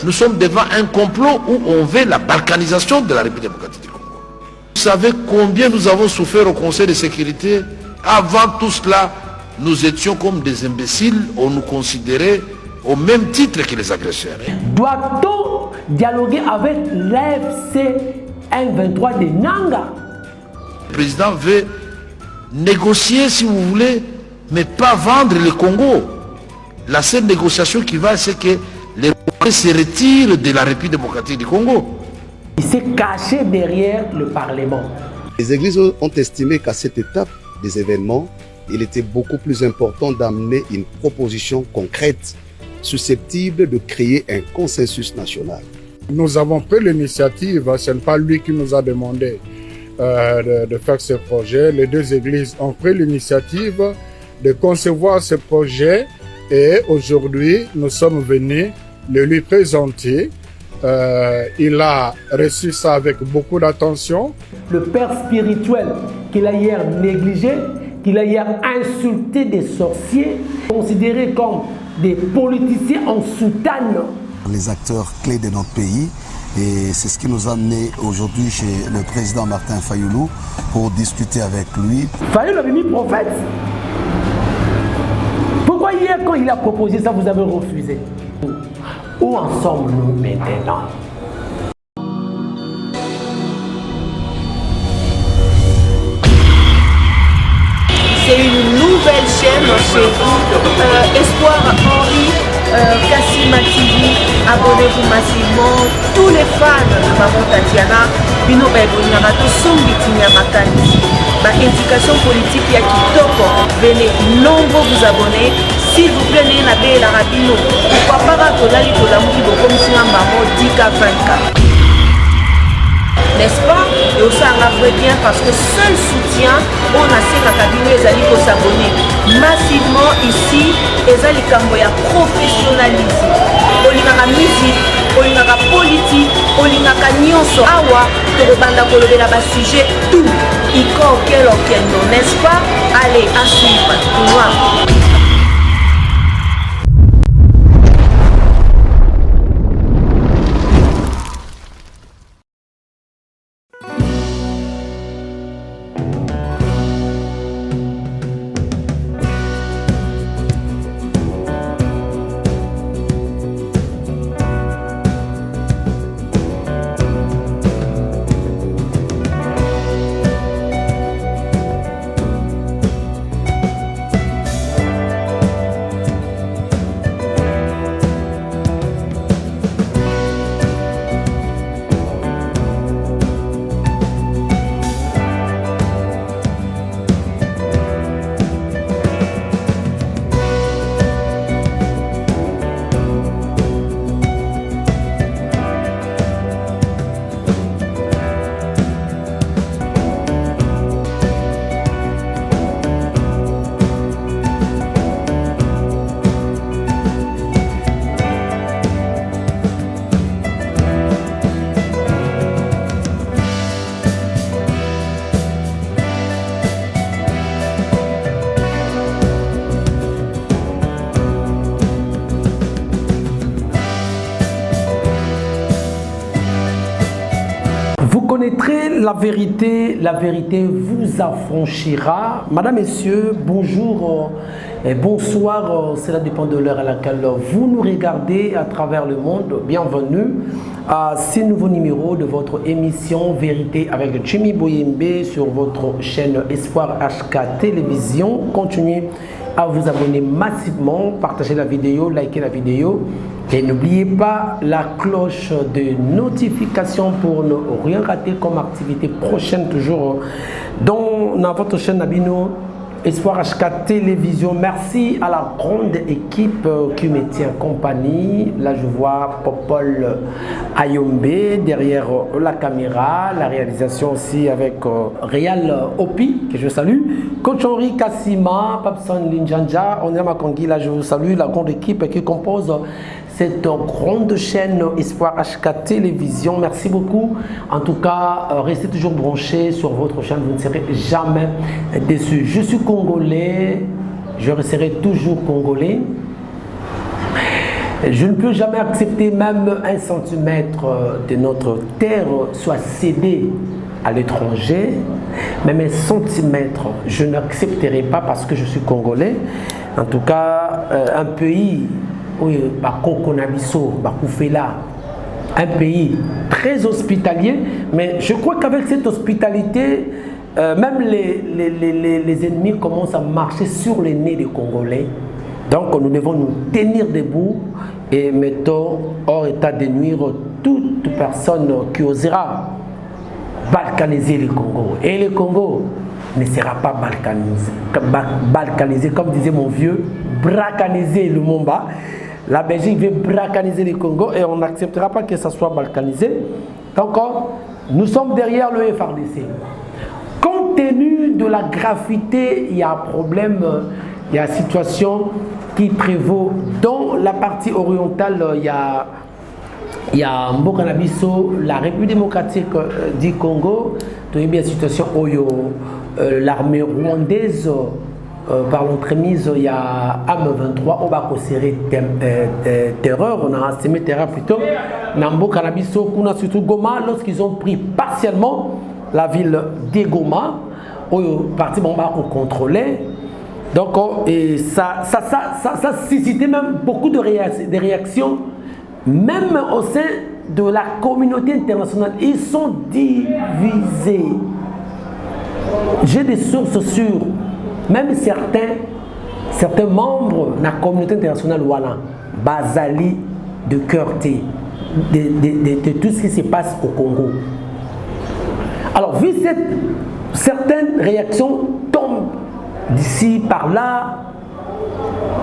nous sommes devant un complot où on veut la balkanisation de la République démocratique du Congo. Vous savez combien nous avons souffert au Conseil de sécurité? Avant tout cela, nous étions comme des imbéciles, on nous considérait au même titre que les agresseurs. Doit-on dialoguer avec l'AFC M23 de Nanga? Le président veut négocier, si vous voulez, mais pas vendre le Congo. La seule négociation qui va, c'est que les Rwandais se retirent de la République démocratique du Congo. Il s'est caché derrière le Parlement. Les églises ont estimé qu'à cette étape des événements, il était beaucoup plus important d'amener une proposition concrète susceptible de créer un consensus national. Nous avons pris l'initiative, ce n'est pas lui qui nous a demandé de faire ce projet. Les deux églises ont pris l'initiative de concevoir ce projet et aujourd'hui nous sommes venus le lui présenter. Il a reçu ça avec beaucoup d'attention. Le père spirituel qu'il a hier négligé, qu'il a hier insulté des sorciers, considérés comme des politiciens en soutane. Les acteurs clés de notre pays, et c'est ce qui nous a amené aujourd'hui chez le président Martin Fayoulou pour discuter avec lui. Fayoulou avait mis prophète. Pourquoi hier quand il a proposé ça vous avez refusé? Où en sommes-nous maintenant? C'est une nouvelle chaîne chez vous, Espoir Henri, Kassima TV, abonnez-vous massivement, tous les fans de Maman Tatiana, Bino Baibonama, Tosombi Tinyamakani, ma éducation politique ya Kitoko, venez nombreux vous abonner, s'il vous plaît, n'ayez la rabino, pourquoi pas Tolali Tolamuki Bokom Singa Maman Dika 24. N'est-ce pas? Et aussi un vrai bien parce que seul soutien, on a ces cabinets et pour s'abonner massivement ici, et ça les camboya professionnalisme. Olingaka musique, olingaka politique, olingaka nyonso awa, tokobanda kolobela ba sujet tout. Iko quel non, n'est-ce pas? Allez, à suivre. Wow. connaîtrez la vérité vous affranchira. Madame, Messieurs, bonjour et bonsoir, cela dépend de l'heure à laquelle vous nous regardez à travers le monde. Bienvenue à ce nouveau numéro de votre émission Vérité avec Jimmy Boyembe sur votre chaîne Espoir HK Télévision. Continuez à vous abonner massivement, partagez la vidéo, likez la vidéo et n'oubliez pas la cloche de notification pour ne rien rater comme activité prochaine toujours dans votre chaîne Nabino Espoir HK Télévision. Merci à la grande équipe qui me tient compagnie. Là, je vois Popol Ayombe derrière la caméra, la réalisation aussi avec Réal Opi, que je salue. Coach Henri Kassima, Papson Linjanja, Onyama Kongi, là, je vous salue. La grande équipe qui compose cette grande chaîne Espoir HK Télévision. Merci beaucoup. En tout cas, restez toujours branchés sur votre chaîne. Vous ne serez jamais déçus. Je suis congolais. Je resterai toujours congolais. Je ne peux jamais accepter même 1 centimètre de notre terre soit cédé à l'étranger, même 1 centimètre, je n'accepterai pas parce que je suis congolais. En tout cas, un pays où un pays très hospitalier, mais je crois qu'avec cette hospitalité, même les ennemis commencent à marcher sur les nez des Congolais. Donc nous devons nous tenir debout et mettons hors état de nuire toute personne qui osera balkaniser le Congo. Et le Congo ne sera pas balkanisé, comme disait mon vieux, bracaniser le Momba. La Belgique veut bracaniser le Congo et on n'acceptera pas que ça soit balkanisé. Donc nous sommes derrière le FARDC. Compte tenu de la gravité, il y a un problème, il y a une situation qui prévaut. Dans la partie orientale, il y a Mbokanabiso, la République démocratique du Congo, il y a une situation où l'armée rwandaise, par l'entremise, il y a AM23, au Bako Serré terreur, on a semé terreur plutôt, Nambo Canabiso, Kuna surtout Goma, lorsqu'ils ont pris partiellement la ville de Goma, où le parti Bako contrôlait. Donc, et ça suscitait même beaucoup de réactions, même au sein de la communauté internationale. Ils sont divisés. J'ai des sources sûres. Même certains membres de la communauté internationale Walla, Bazali de Cœurté, de tout ce qui se passe au Congo. Alors, vu certaines réactions tombent d'ici par là,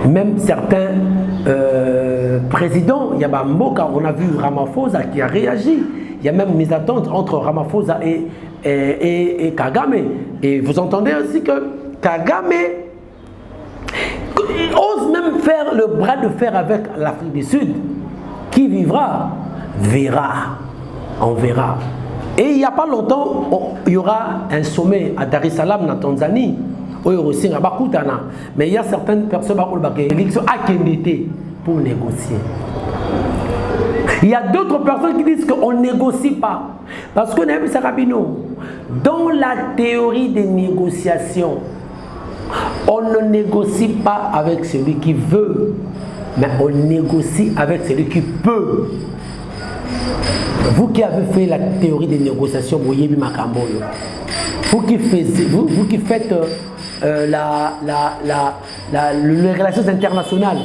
même certains présidents, il y a Mboka, on a vu Ramaphosa qui a réagi. Il y a même mes attentes entre Ramaphosa et Kagame. Et vous entendez aussi que Kagame ose même faire le bras de fer avec l'Afrique du Sud. Qui vivra, verra. On verra. Et il n'y a pas longtemps, il y aura un sommet à Dar es Salaam, en Tanzanie. Mais il y a certaines personnes qui sont accréditées pour négocier. Il y a d'autres personnes qui disent qu'on ne négocie pas. Parce que dans la théorie des négociations, on ne négocie pas avec celui qui veut, mais on négocie avec celui qui peut. Vous qui avez fait la théorie des négociations, vous qui faites les relations internationales,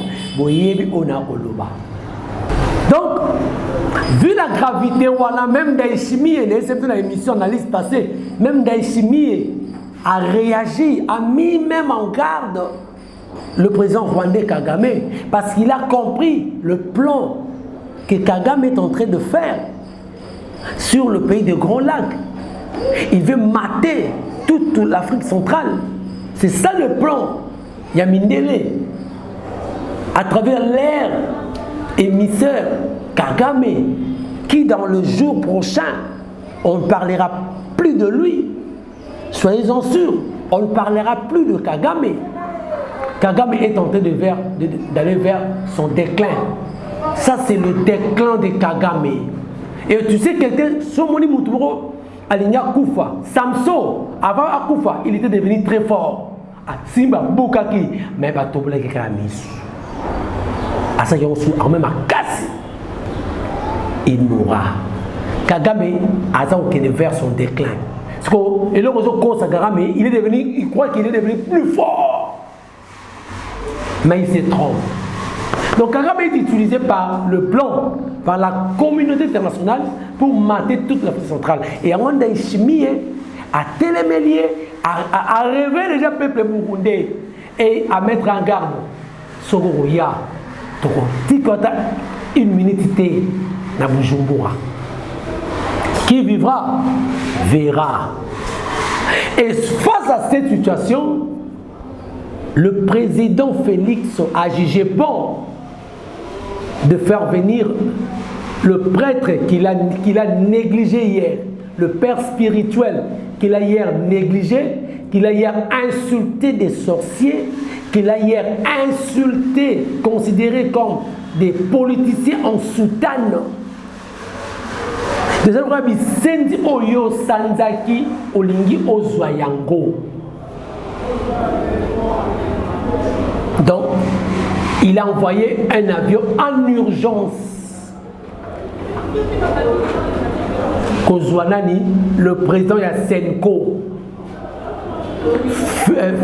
donc, vu la gravité, même Daïchimi, c'est une émission analyse passée, même Daïchimi a réagi, a mis même en garde le président rwandais Kagame, parce qu'il a compris le plan que Kagame est en train de faire sur le pays des Grands Lacs. Il veut mater toute l'Afrique centrale. C'est ça le plan. Yamindele, à travers l'air émissaire Kagame, qui dans le jour prochain, on ne parlera plus de lui. Soyez-en sûrs, on ne parlera plus de Kagame. Kagame est en train d'aller vers son déclin. Ça, c'est le déclin de Kagame. Et tu sais, quelqu'un, Somoni Mouturo, Aligna Koufa, Samson, avant Akoufa, il était devenu très fort. Simba Boukaki, mais Batoble Kakamis. À ça, il y a aussi même à Kassi. Il mourra. Kagame a été vers son déclin. Et le réseau Kagame, il croit qu'il est devenu plus fort. Mais il se trompe. Donc Kagame est utilisé par le plan, par la communauté internationale pour mater toute l'Afrique centrale. Et Rwanda Ishimie a télémélié, à rêver déjà le peuple burundais et à mettre en garde Sogoroya. Une minute na Bujumbura. Qui vivra, verra. Et face à cette situation, le président Félix a jugé bon de faire venir le prêtre qu'il a négligé hier, le père spirituel qu'il a hier négligé, qu'il a hier insulté des sorciers, qu'il a hier insulté, considéré comme des politiciens en soutane. Déjà, le rabbi Sendi Oyo Sanzaki Olingi Ozwayango. Donc, il a envoyé un avion en urgence. Kozwanani, le président Yasenko,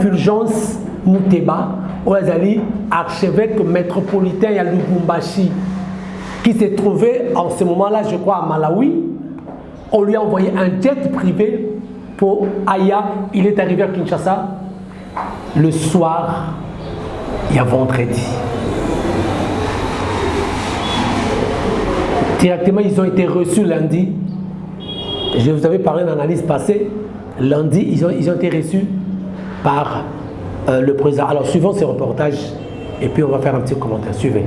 Fulgence Muteba, Oazali, archevêque métropolitain à Lubumbashi, qui s'est trouvé en ce moment-là, je crois, à Malawi. On lui a envoyé un jet privé pour Aya. Il est arrivé à Kinshasa le soir, il y a vendredi. Directement, ils ont été reçus lundi. Je vous avais parlé d'analyse passée. Lundi, ils ont été reçus par le président. Alors, suivons ces reportages et puis on va faire un petit commentaire. Suivez.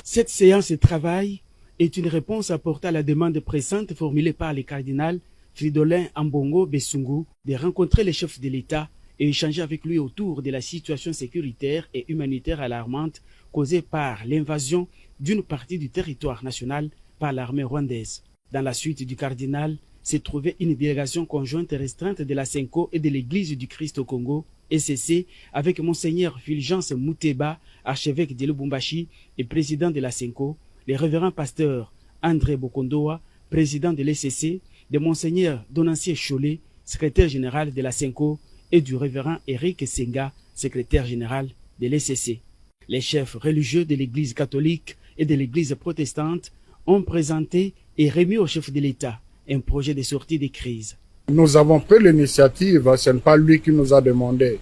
Cette séance de travail est une réponse apportée à la demande pressante formulée par le cardinal Fridolin Ambongo Bessungu de rencontrer le chef de l'État et échanger avec lui autour de la situation sécuritaire et humanitaire alarmante causée par l'invasion d'une partie du territoire national par l'armée rwandaise. Dans la suite du cardinal s'est trouvée une délégation conjointe restreinte de la Senko et de l'Église du Christ au Congo, ECC, avec Monseigneur Fulgence Muteba, archevêque de Lubumbashi et président de la Senko, les révérends pasteurs André Bokondoa, président de l'ECC, de Monseigneur Donancier Cholet, secrétaire général de la Senko, et du révérend Eric Senga, secrétaire général de l'ECC. Les chefs religieux de l'Église catholique et de l'Église protestante ont présenté et remis au chef de l'État un projet de sortie des crises. Nous avons pris l'initiative, ce n'est pas lui qui nous a demandé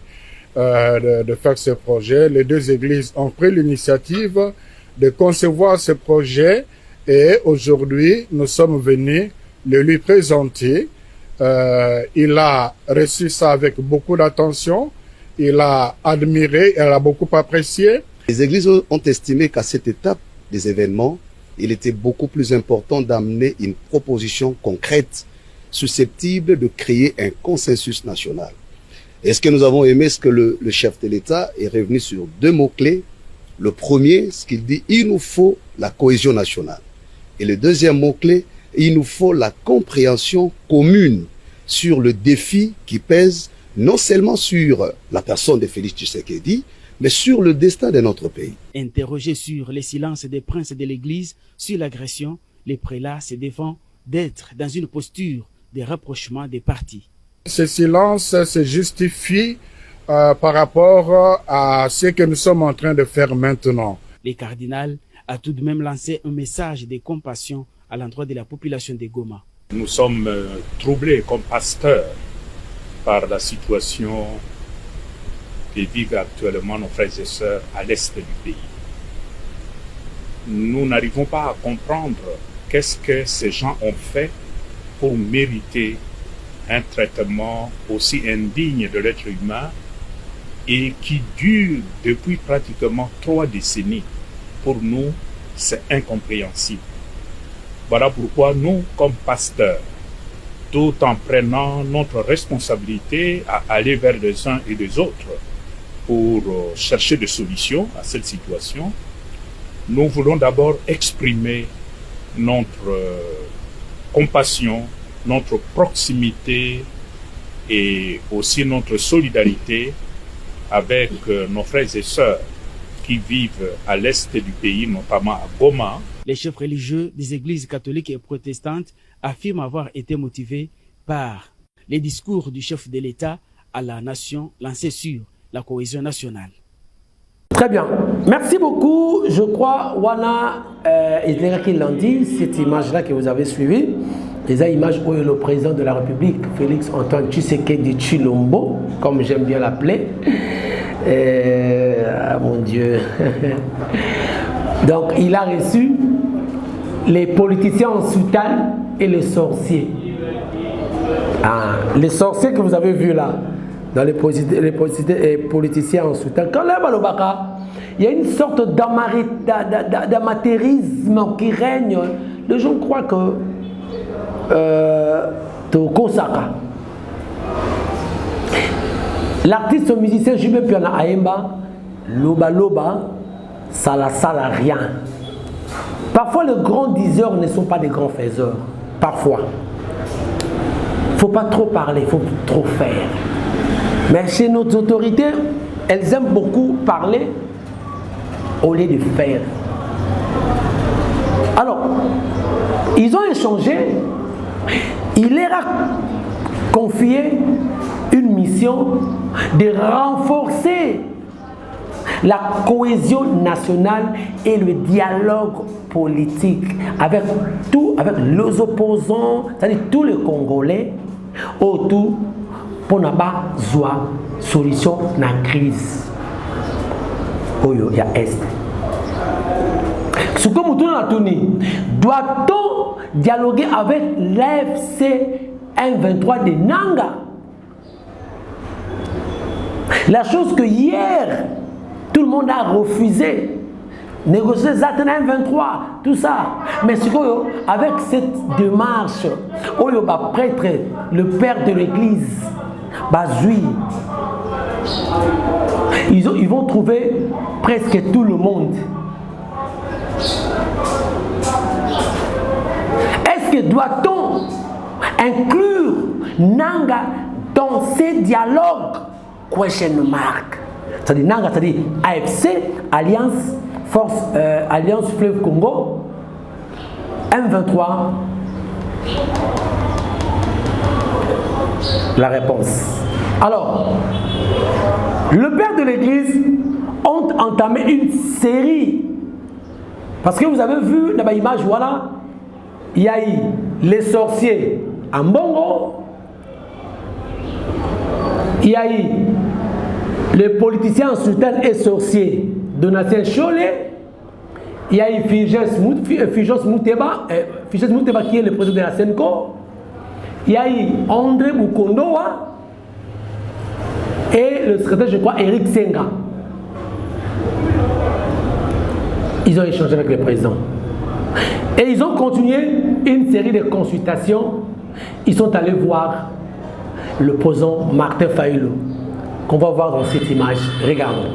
de faire ce projet. Les deux églises ont pris l'initiative de concevoir ce projet et aujourd'hui nous sommes venus le lui présenter. Il a reçu ça avec beaucoup d'attention, il a admiré, il a beaucoup apprécié. Les églises ont estimé qu'à cette étape des événements, il était beaucoup plus important d'amener une proposition concrète susceptible de créer un consensus national. Et ce que nous avons aimé, c'est que le chef de l'État est revenu sur deux mots-clés. Le premier, ce qu'il dit, il nous faut la cohésion nationale. Et le deuxième mot-clé, il nous faut la compréhension commune sur le défi qui pèse non seulement sur la personne de Félix Tshisekedi, mais sur le destin de notre pays. Interrogé sur les silences des princes de l'Église sur l'agression, les prélats se défendent d'être dans une posture de rapprochement des partis. Ce silence se justifie par rapport à ce que nous sommes en train de faire maintenant. Le cardinal a tout de même lancé un message de compassion à l'endroit de la population de Goma. Nous sommes troublés comme pasteurs par la situation que vivent actuellement nos frères et sœurs à l'est du pays. Nous n'arrivons pas à comprendre qu'est-ce que ces gens ont fait pour mériter un traitement aussi indigne de l'être humain et qui dure depuis pratiquement 3 décennies. Pour nous, c'est incompréhensible. Voilà pourquoi nous, comme pasteurs, tout en prenant notre responsabilité à aller vers les uns et les autres pour chercher des solutions à cette situation, nous voulons d'abord exprimer notre compassion, notre proximité et aussi notre solidarité avec nos frères et sœurs qui vivent à l'est du pays, notamment à Goma. Les chefs religieux des églises catholiques et protestantes affirment avoir été motivés par les discours du chef de l'État à la nation lancés sur la cohésion nationale. Très bien. Merci beaucoup. Je crois, Wana, qui l'ont dit, cette image-là que vous avez suivie, les images où le président de la République, Félix Antoine Tshisekedi Tshilombo, comme j'aime bien l'appeler, ah mon Dieu. Donc, il a reçu les politiciens en soutane et les sorciers. Ah, les sorciers que vous avez vus là, dans les politiciens en soutane. Quand il y a une sorte d'amateurisme qui règne. Les gens croient que Kosaka. L'artiste musicien Jume Piana Aemba, Loba Loba, ça ne sert à rien. Parfois, les grands diseurs ne sont pas des grands faiseurs. Parfois. Il ne faut pas trop parler, il faut trop faire. Mais chez nos autorités, elles aiment beaucoup parler au lieu de faire. Alors, ils ont échangé. Il leur a confié une mission de renforcer la cohésion nationale et le dialogue politique avec les opposants, c'est-à-dire tous les Congolais, autour pour n'avoir solution à la crise. Il y a Est. Ce que nous avons, doit-on dialoguer avec l'AFC M23 de Nanga? La chose que hier, tout le monde a refusé. Négocier Zatena M23, tout ça. Mais ce que, avec cette démarche, prêtre, le père de l'église, Bazui, ils vont trouver presque tout le monde. Est-ce que doit-on inclure Nanga dans ces dialogues? Question mark. C'est-à-dire Nanga, c'est-à-dire AFC, Alliance Fleuve Congo, M23. La réponse. Alors, le père de l'église ont entamé une série. Parce que vous avez vu dans l'image, voilà, il y a eu les sorciers en Bongo, il y a eu les politiciens sultanes et sorciers Donatien Cholet, il y a eu Figes Mouteba qui est le président de la Senco, il y a eu André Mukondoa et le secrétaire, je crois, Eric Senga. Ils ont échangé avec le président. Et ils ont continué une série de consultations. Ils sont allés voir le président Martin Fayulu, qu'on va voir dans cette image. Regardons.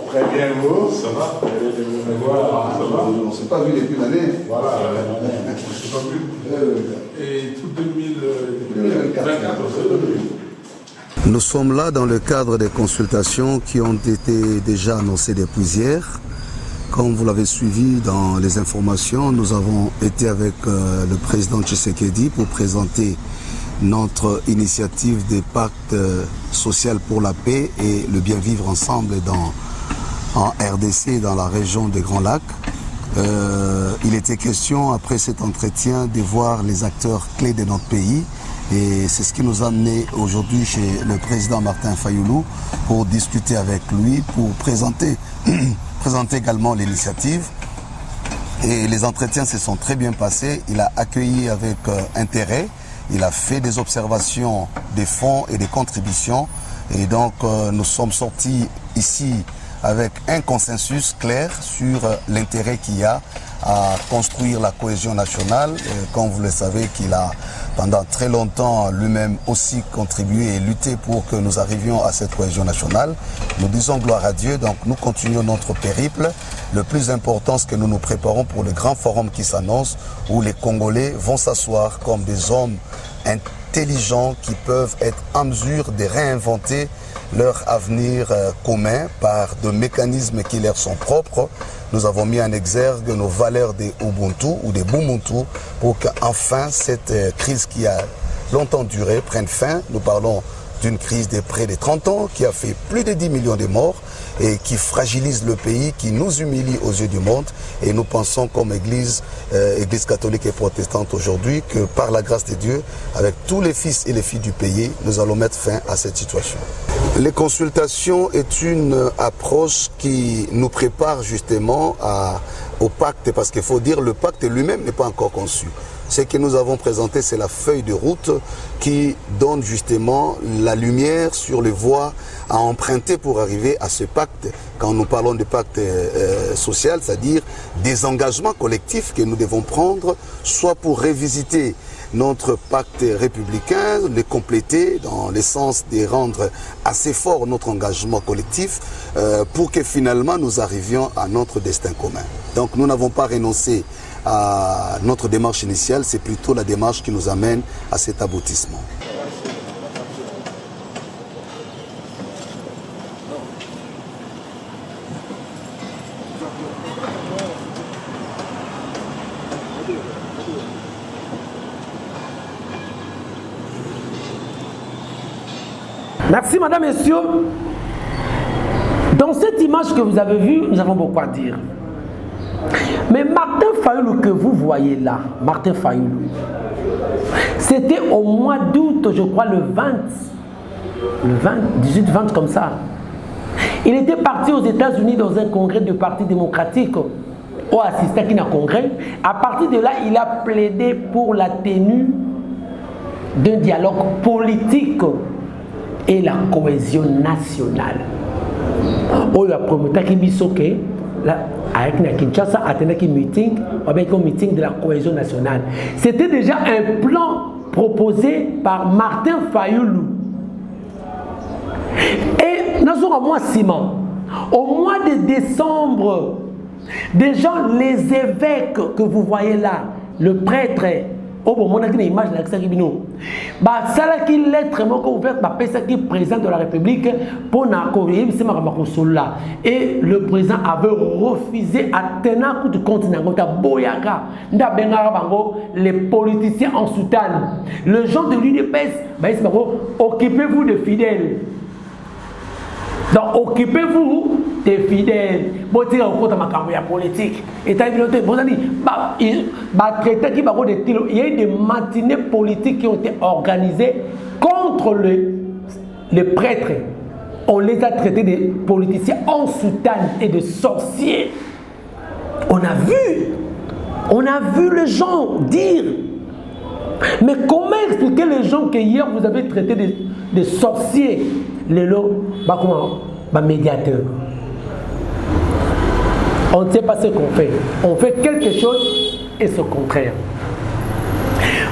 Très bien, vous. Ça va. On ne s'est pas vu depuis l'année. Voilà. On ne s'est pas vu. Et tout 2024. Nous sommes là dans le cadre des consultations qui ont été déjà annoncées depuis hier. Comme vous l'avez suivi dans les informations, nous avons été avec le président Tshisekedi pour présenter notre initiative des pactes social pour la paix et le bien vivre ensemble en RDC, dans la région des Grands Lacs. Il était question, après cet entretien, de voir les acteurs clés de notre pays. Et c'est ce qui nous a amené aujourd'hui chez le président Martin Fayulu pour discuter avec lui, pour présenter également l'initiative. Et les entretiens se sont très bien passés. Il a accueilli avec intérêt. Il a fait des observations des fonds et des contributions. Et donc, nous sommes sortis ici avec un consensus clair sur l'intérêt qu'il y a à construire la cohésion nationale. Comme vous le savez, qu'il a pendant très longtemps lui-même aussi contribué et lutté pour que nous arrivions à cette cohésion nationale. Nous disons gloire à Dieu, donc nous continuons notre périple. Le plus important, c'est que nous nous préparons pour le grand forum qui s'annonce, où les Congolais vont s'asseoir comme des hommes intelligents qui peuvent être en mesure de réinventer leur avenir commun par des mécanismes qui leur sont propres. Nous avons mis en exergue nos valeurs des Ubuntu ou des Bumuntu pour qu'enfin cette crise qui a longtemps duré prenne fin. Nous parlons d'une crise de près de 30 ans qui a fait plus de 10 millions de morts et qui fragilise le pays, qui nous humilie aux yeux du monde. Et nous pensons comme Église catholique et protestante aujourd'hui que par la grâce de Dieu, avec tous les fils et les filles du pays, nous allons mettre fin à cette situation. Les consultations est une approche qui nous prépare justement au pacte, parce qu'il faut dire le pacte lui-même n'est pas encore conçu. Ce que nous avons présenté, c'est la feuille de route qui donne justement la lumière sur les voies à emprunter pour arriver à ce pacte. Quand nous parlons de pacte social, c'est-à-dire des engagements collectifs que nous devons prendre, soit pour revisiter notre pacte républicain, le compléter dans le sens de rendre assez fort notre engagement collectif pour que finalement nous arrivions à notre destin commun. Donc nous n'avons pas renoncé à notre démarche initiale, c'est plutôt la démarche qui nous amène à cet aboutissement. Merci, madame, messieurs. Dans cette image que vous avez vue, nous avons beaucoup à dire. Mais Martin Fayulu que vous voyez là, Martin Fayulu, c'était au mois d'août, je crois, le 18-20 comme ça. Il était parti aux États-Unis dans un congrès du Parti démocratique, au assisté à un congrès. À partir de là, il a plaidé pour la tenue d'un dialogue politique et la cohésion nationale. Oh, la promoteur qui bisoké, avec la Kinshasa, attendait un meeting, avec un meeting de la cohésion nationale. C'était déjà un plan proposé par Martin Fayulu. Et nous sommes au mois Simon. Au mois de décembre, déjà les évêques que vous voyez là, le prêtre, oh bon, on a une image là, ça qui bino. Bah ça là qui lettre moi qu'on ouvert bah ça qui président de la République pour na Corée, c'est ma là. Et le président avait refusé à tenir coup de continent ta boyaka, nda bengara bango les politiciens en soutane. Le gens de l'UDPS, bah c'est occupez-vous de fidèles. Donc occupez-vous des fidèles. Bon, tu as encore ma carrière politique. Et tu as dit, il y a eu des matinées politiques qui ont été organisées contre les prêtres. On les a traités de politiciens en soutane et de sorciers. On a vu les gens dire. Mais comment expliquer les gens que hier vous avez traité de sorciers? Les lots, bah comment? Bah médiateur. On ne sait pas ce qu'on fait. On fait quelque chose et ce contraire.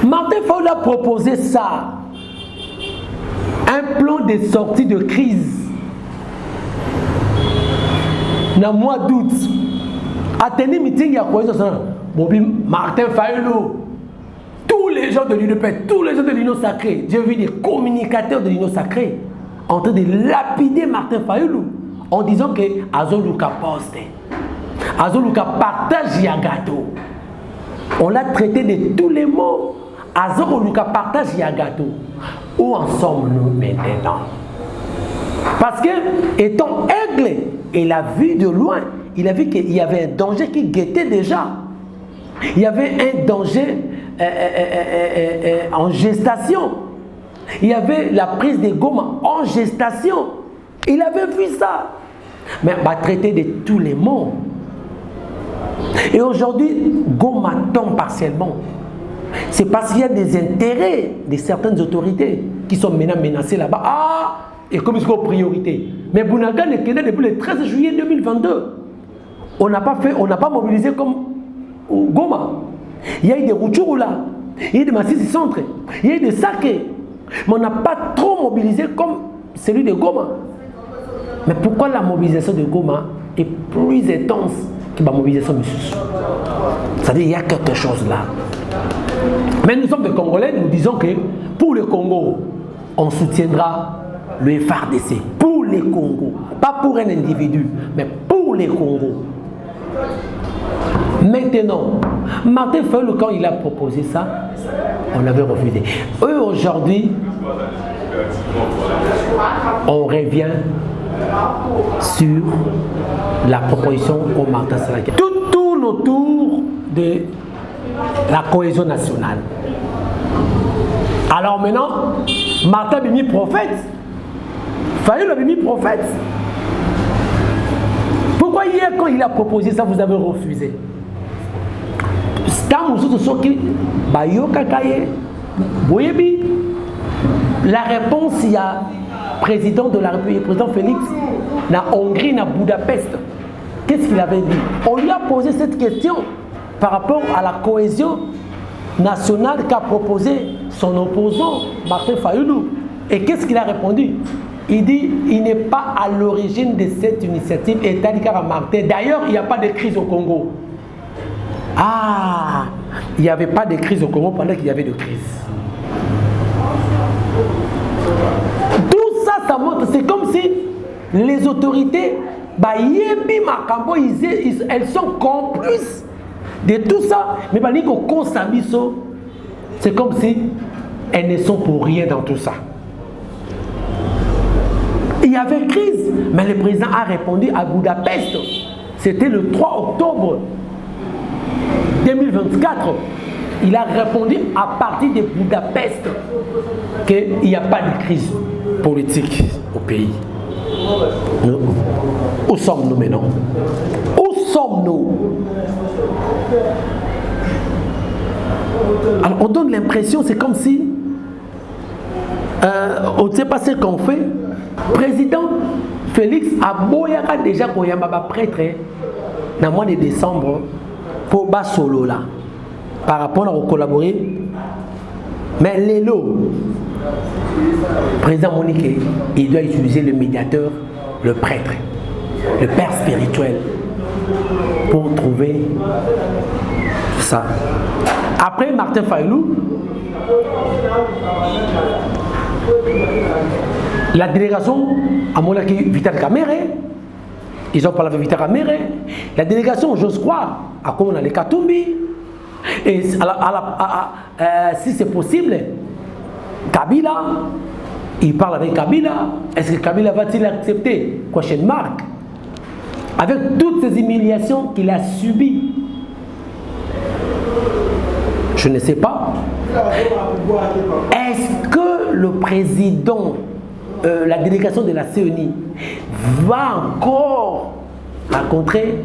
Martin Fayulu a proposé ça. Un plan de sortie de crise. Dans le mois d'août. À tenir meeting, il y a quoi? Martin Fayulu. Tous les gens de l'UDP, tous les gens de l'Union sacrée, j'ai vu des communicateurs de l'Union sacrée en train de lapider Martin Fayulu en disant que Azoluka poste, Azoluka partage Yagato. On l'a traité de tous les mots. Azoluka partage Yagato. Où en sommes-nous maintenant? Parce que, étant aigle, il a vu de loin, il a vu qu'il y avait un danger qui guettait déjà. Il y avait un danger en gestation. Il y avait la prise de Goma en gestation. Il avait vu ça. Mais on va traiter de tous les mots. Et aujourd'hui, Goma tombe partiellement. C'est parce qu'il y a des intérêts de certaines autorités qui sont maintenant menacées là-bas. Ah, et comme ils sont priorité. Mais Bounaga n'est qu'un depuis le 13 juillet 2022. On n'a pas mobilisé comme Goma. Il y a eu des Rutshuru là. Il y a eu des Massissi Centre. Il y a eu des Saké. Mais on n'a pas trop mobilisé comme celui de Goma. Mais pourquoi la mobilisation de Goma est plus intense que la mobilisation de Soussou? C'est-à-dire qu'il y a quelque chose là. Mais nous sommes des Congolais, nous disons que pour le Congo, on soutiendra le FARDC. Pour les Congos. Pas pour un individu, mais pour les Congos. Maintenant, Martin Fayulu, quand il a proposé ça, on avait refusé. Eux, aujourd'hui, on revient sur la proposition au Martin Salaki. Tout tourne autour de la cohésion nationale. Alors maintenant, Martin Bimi prophète. Fayoulou Bimi prophète. Pourquoi hier, quand il a proposé ça, vous avez refusé? La réponse, il y a président de la République, président Félix, na Hongrie, na Budapest. Qu'est-ce qu'il avait dit? On lui a posé cette question par rapport à la cohésion nationale qu'a proposé son opposant, Martin Fayoulou. Et qu'est-ce qu'il a répondu? Il dit il n'est pas à l'origine de cette initiative État Martin. D'ailleurs, il n'y a pas de crise au Congo. Ah, il n'y avait pas de crise au Congo pendant qu'il y avait de crise. Tout ça, ça montre, c'est comme si les autorités, elles sont complices de tout ça. Mais c'est comme si elles ne sont pour rien dans tout ça. Il y avait crise, mais le président a répondu à Budapest. C'était le 3 octobre 2024. Il a répondu à partir de Budapest qu'il n'y a pas de crise politique au pays. Où sommes-nous maintenant? Où sommes-nous? Alors on donne l'impression, c'est comme si on ne sait pas ce qu'on fait. Président Félix a déjà prêtre dans le mois de décembre pour Basolo là par rapport à collaborer. Mais l'élo, président Monique, il doit utiliser le médiateur, le prêtre, le père spirituel pour trouver ça. Après Martin Fayoulou, la délégation à Molaki Vital Kamere, ils ont parlé avec Vital Kamere. La délégation, j'ose croire, à comment on a les Katumbi. Et si c'est possible, Kabila, il parle avec Kabila. Est-ce que Kabila va-t-il accepter Question marque? Avec toutes ces humiliations qu'il a subies. Je ne sais pas. Est-ce que le président, la délégation de la CENI, va encore rencontrer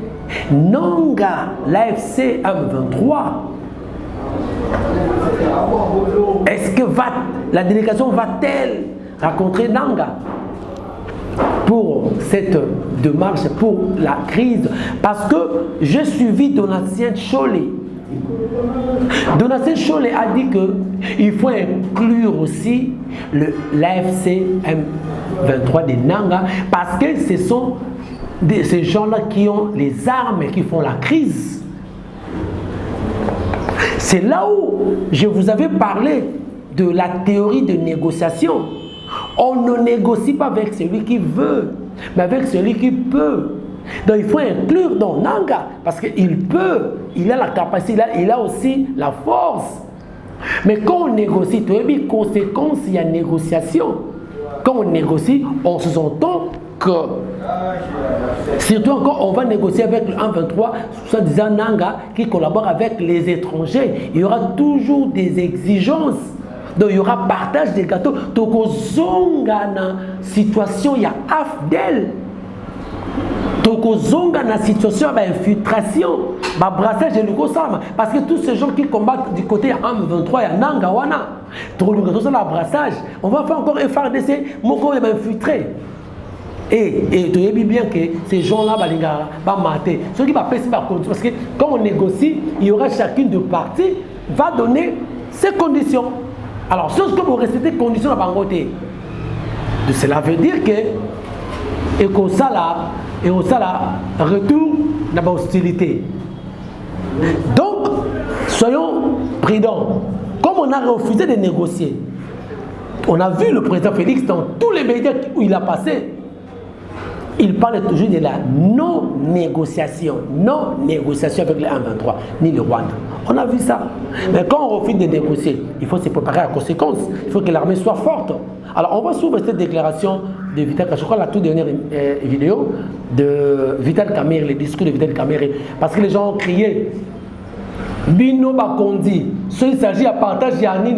Nanga, l'AFC M23? Est-ce que la délégation va-t-elle rencontrer Nanga pour cette démarche, pour la crise? Parce que j'ai suivi Donatien Cholé. Donatien Cholé a dit qu'il faut inclure aussi l'AFC M23 de Nanga parce que ce sont ces gens-là qui ont les armes et qui font la crise. C'est là où je vous avais parlé de la théorie de négociation. On ne négocie pas avec celui qui veut, mais avec celui qui peut. Donc il faut inclure dans Nanga parce qu'il peut, il a la capacité, il a aussi la force. Mais quand on négocie, tu as vu conséquence, il y a négociation. Quand on négocie, on se entend que, surtout encore, on va négocier avec le 123, soit disant Nanga qui collabore avec les étrangers. Il y aura toujours des exigences. Donc il y aura partage des gâteaux. Donc au Zonga, situation, il y a AFDEL. Donc au Zonga, dans la situation, il y a infiltration, brassage de l'Ugosama. Parce que tous ces gens qui combattent du côté 123, il y a Nanga, Wana. Donc le brassage, on va faire encore FRDC, Moko est infiltré. Et tu sais bien que ces gens-là vont mater. Ceux qui vont passer par contre, parce que quand on négocie, il y aura chacune de parties va donner ses conditions. Alors, ce que vous respectez les conditions à Bangoté, cela veut dire que et qu'on ça retour dans la hostilité. Donc, soyons prudents. Comme on a refusé de négocier, on a vu le président Félix dans tous les médias où il a passé. Il parle toujours de la non-négociation avec les 1-23, ni le Rwanda. On a vu ça. Mais quand on refuse de négocier, il faut se préparer à la conséquence. Il faut que l'armée soit forte. Alors, on va suivre cette déclaration de Vital Kamerhe. Je crois la toute dernière vidéo de Vital Kamerhe, le discours de Vital Kamerhe. Parce que les gens ont crié. Bino Bakondi. Il s'agit de partage, il y a il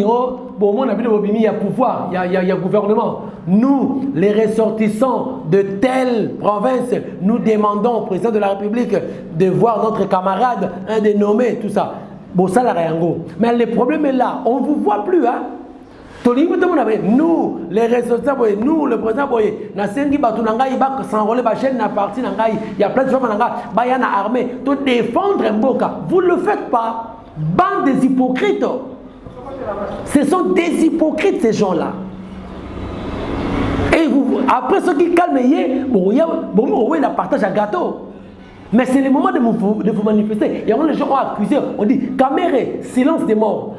y a pouvoir, il y a gouvernement. Nous, les ressortissants de telle province, nous demandons au président de la République de voir notre camarade, un dénommé, tout ça. Bon, ça, la Rayango. Mais le problème est là, on ne vous voit plus, hein. Nous, les ressortissants, nous, le président, il y a plein de gens qui sont armés pour défendre Mboka. Vous ne le faites pas. Bande des hypocrites. Ce sont des hypocrites, ces gens-là. Et vous, après ceux qui calment, il a partage à gâteau. Mais c'est le moment de vous manifester. Et les gens ont accusé, on dit Kamerhe, silence des morts.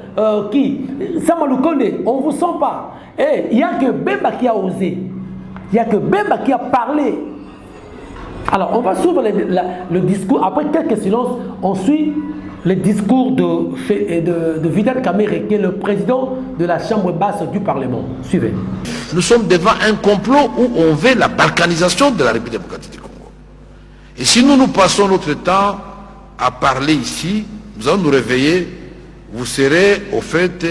Qui Samaloukonde, on ne vous sent pas. Et il n'y a que Bemba qui a osé. Il n'y a que Bemba qui a parlé. Alors, on va suivre le discours. Après quelques silences, on suit le discours de Vital Kamerhe, qui est le président de la Chambre basse du Parlement. Suivez. Nous sommes devant un complot où on veut la balkanisation de la République démocratique du Congo. Et si nous passons notre temps à parler ici, nous allons nous réveiller, vous serez au fait,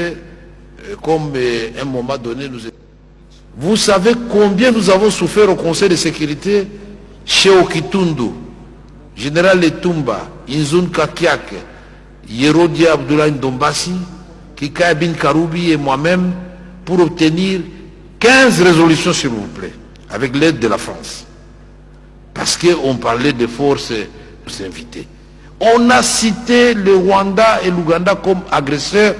comme à un moment donné, vous savez combien nous avons souffert au Conseil de sécurité chez Okitundu, Général Etumba, Inzun Kakiak, Yerodi Abdoulaye Ndombasi, Kika Bin Karoubi et moi-même pour obtenir 15 résolutions, s'il vous plaît, avec l'aide de la France. Parce qu'on parlait des forces invitées. On a cité le Rwanda et l'Ouganda comme agresseurs.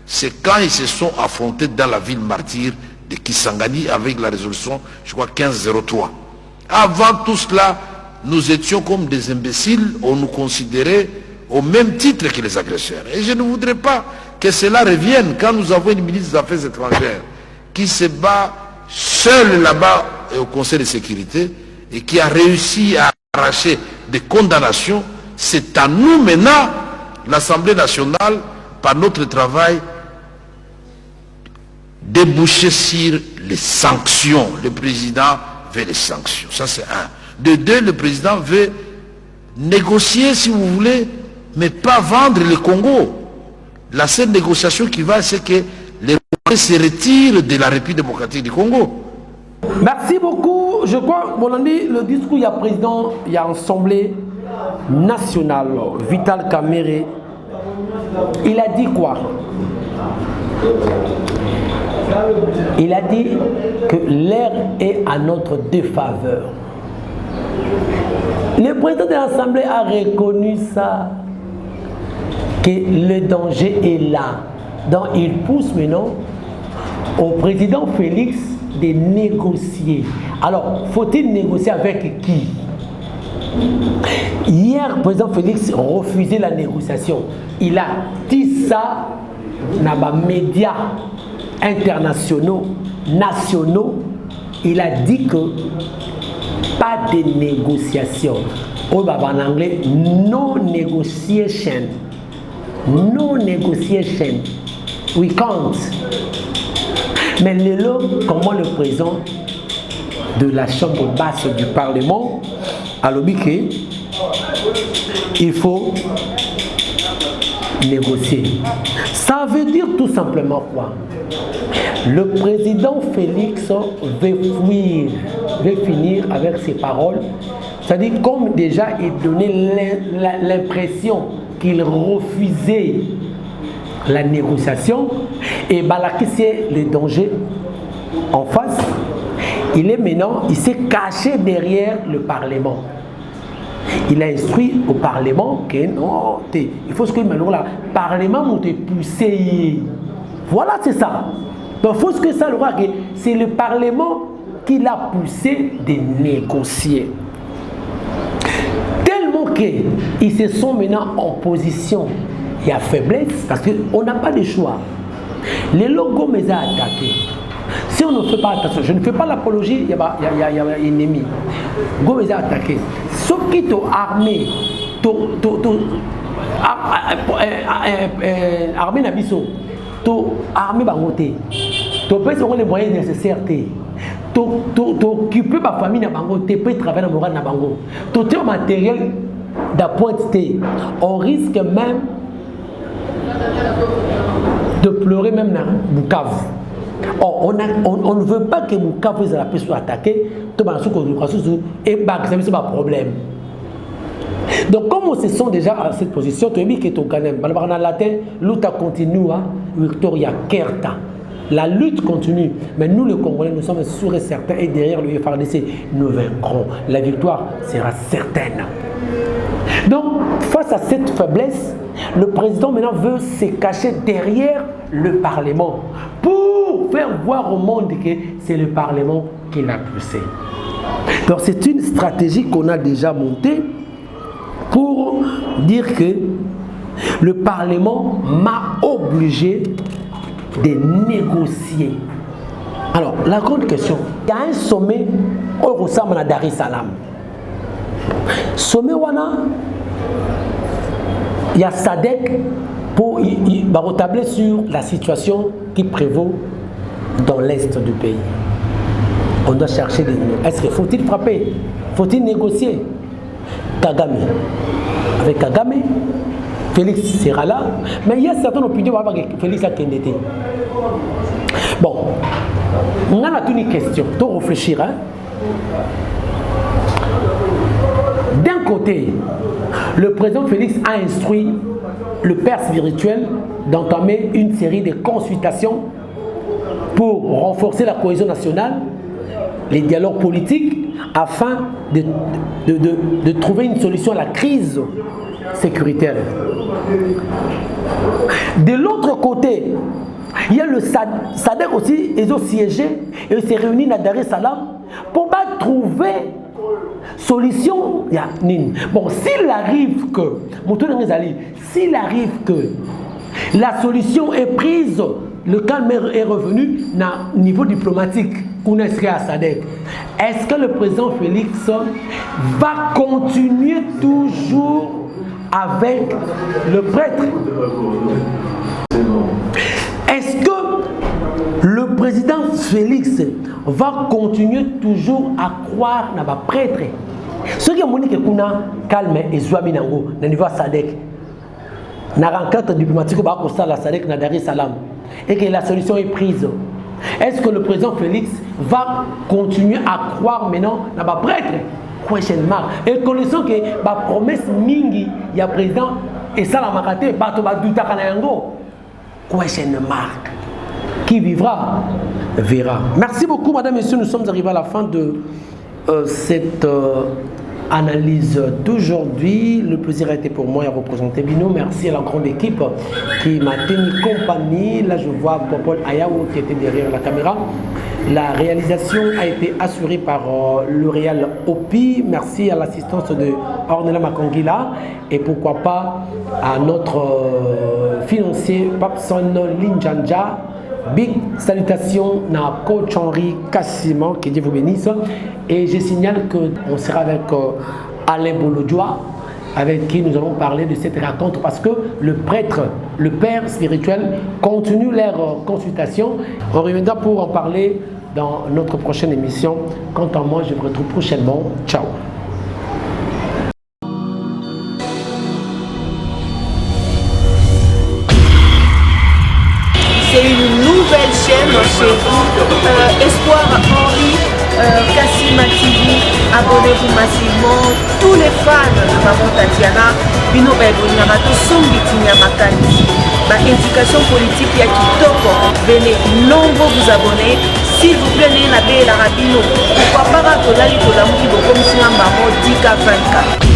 C'est quand ils se sont affrontés dans la ville martyre de Kisangani avec la résolution, je crois, 1503. Avant tout cela, nous étions comme des imbéciles. On nous considérait au même titre que les agresseurs. Et je ne voudrais pas que cela revienne quand nous avons une ministre des Affaires étrangères qui se bat seule là-bas au Conseil de sécurité et qui a réussi à arracher des condamnations. C'est à nous maintenant, l'Assemblée nationale, par notre travail, déboucher sur les sanctions. Le président veut les sanctions. Ça, c'est un. De deux, le président veut négocier, si vous voulez, mais pas vendre le Congo. La seule négociation qui va, c'est que les Rwandais se retirent de la République démocratique du Congo. Merci beaucoup. Je crois, Bolandi, le discours, il y a président, il y a Assemblée nationale, Vital Kamerhe. Il a dit quoi? Il a dit que l'air est à notre défaveur. Le président de l'Assemblée a reconnu ça, que le danger est là. Donc il pousse maintenant au président Félix de négocier. Alors, faut-il négocier avec qui? Hier, le président Félix refusait la négociation. Il a dit ça dans les médias internationaux, nationaux. Il a dit que pas de négociation. En anglais, no negotiation. No negotiation. We can't. Mais comment le président de la Chambre basse du Parlement a lobby il faut négocier. Ça veut dire tout simplement quoi? Le président Félix veut fuir, veut finir avec ses paroles. C'est-à-dire comme déjà il donnait l'impression qu'il refusait la négociation et Balaki c'est le danger en face. Il est maintenant, il s'est caché derrière le Parlement. Il a instruit au Parlement que non, il faut que maintenant le Parlement nous poussé. Voilà, c'est ça. Donc il faut que ça le voit que c'est le Parlement qui l'a poussé de négocier. Tellement qu'ils se sont maintenant en position. Il y a faiblesse parce qu'on n'a pas de choix. Les logos me ont attaqué. Si on ne fait pas attention, je ne fais pas l'apologie, il y a un ennemi. Go me a attaqué. Ceux qui t'ont armé, armé Nabiso, t'ont armé Bangote. Tu peux avoir les moyens nécessaires. Tu occuper ma famille, tu peux travailler dans le bango. Tu as un matériel d'appointe. On risque même de pleurer même dans Bukavu. On ne veut pas que Bukavu soit attaqué. Et c'est un problème. Donc, comme on se sent déjà à cette position, tu as mis que tu gagnes. Dans le latin, lutte continue, Victoria Kerta. La lutte continue. Mais nous, les Congolais, nous sommes sûrs et certains. Et derrière le FARDC, nous vaincrons. La victoire sera certaine. Donc, face à cette faiblesse, le président maintenant veut se cacher derrière le Parlement pour faire voir au monde que c'est le Parlement qui l'a poussé. Donc, c'est une stratégie qu'on a déjà montée pour dire que le Parlement m'a obligé de négocier. Alors, la grande question, il y a un sommet au Roussam à Dar es Salaam. Sommet wana, il y a SADC pour retabler sur la situation qui prévaut dans l'est du pays. On doit chercher des mots. Est-ce qu'il faut-il frapper? Faut-il négocier? Kagame. Avec Kagame, Félix sera là, mais il y a certaines opinions que Félix a été. Bon, on a une question, tu dois réfléchir. Hein? D'un côté, le président Félix a instruit le père spirituel d'entamer une série de consultations pour renforcer la cohésion nationale, les dialogues politiques, afin de trouver une solution à la crise sécuritaire. De l'autre côté, il y a le SADC aussi, ils ont siégé et s'est réunis à Dar es Salaam pour trouver solution. Bon, s'il arrive que la solution est prise, le calme est revenu à niveau diplomatique. Est-ce que le président Félix va continuer toujours avec le prêtre? Est-ce que le président Félix va continuer toujours à croire dans le prêtre? Ce qui est mon calme et Zouaminango, au niveau SADC, na rencontre diplomatique au la SADC na Dar es Salaam, et que la solution est prise. Est-ce que le président Félix va continuer à croire maintenant dans le prêtre? Question marque. Et connaissons que la promesse mingi, il y a président et ça la makate, bato ba douta kanayango. Question marque. Qui vivra verra. Merci beaucoup, madame, messieurs. Nous sommes arrivés à la fin de cette analyse d'aujourd'hui. Le plaisir a été pour moi de représenter Bino. Merci à la grande équipe qui m'a tenu compagnie. Là, je vois Popol Ayaou qui était derrière la caméra. La réalisation a été assurée par le Réal Opi. Merci à l'assistance de Ornella Makongila. Et pourquoi pas à notre financier Papson Linjanja. Big salutations à coach Henri Cassiman, que Dieu vous bénisse. Et je signale qu'on sera avec Alain Bolodjoa, avec qui nous allons parler de cette rencontre, parce que le prêtre, le père spirituel, continue leur consultation. On reviendra pour en parler dans notre prochaine émission. Quant à moi, je vous retrouve prochainement. Ciao. C'est une nouvelle chaîne chez vous, Espoir Henri, Kassima TV. Abonnez-vous massivement. Tous les fans de Maman Tatiana, Bino Baibonamato, Sombitinia Makani. Ma éducation politique y a Kitoko. Venez nombreux vous abonner. S'il vous plaît, n'ayez la belle Arabino. Pourquoi pas Tolali Tolamuki Bokom Singa Maman Dika 24.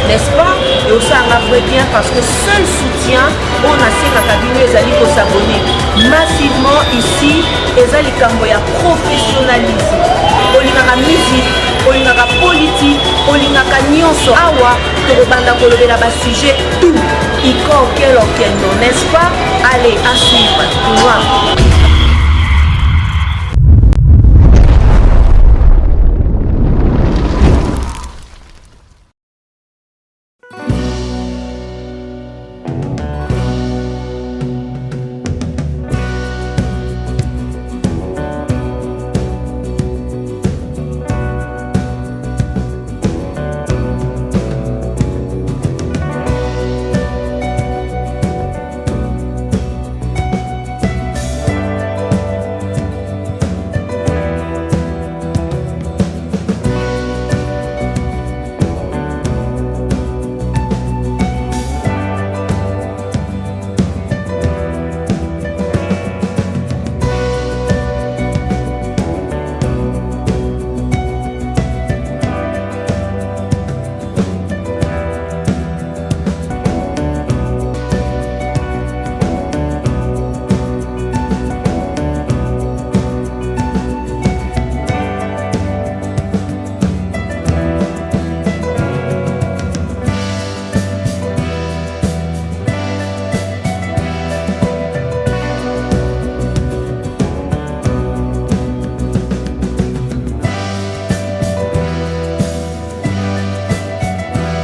N'est-ce pas? Et aussi un bien parce que seul soutien, on a ces cabinets pour s'abonner massivement ici. Et ça, les Camboya professionnalisent. On a la musique, on a la politique, on a la nyonso. Awa, to banda kolobe la bas sujet, tout. Iko, quel, n'est-ce pas? Allez, à suivre.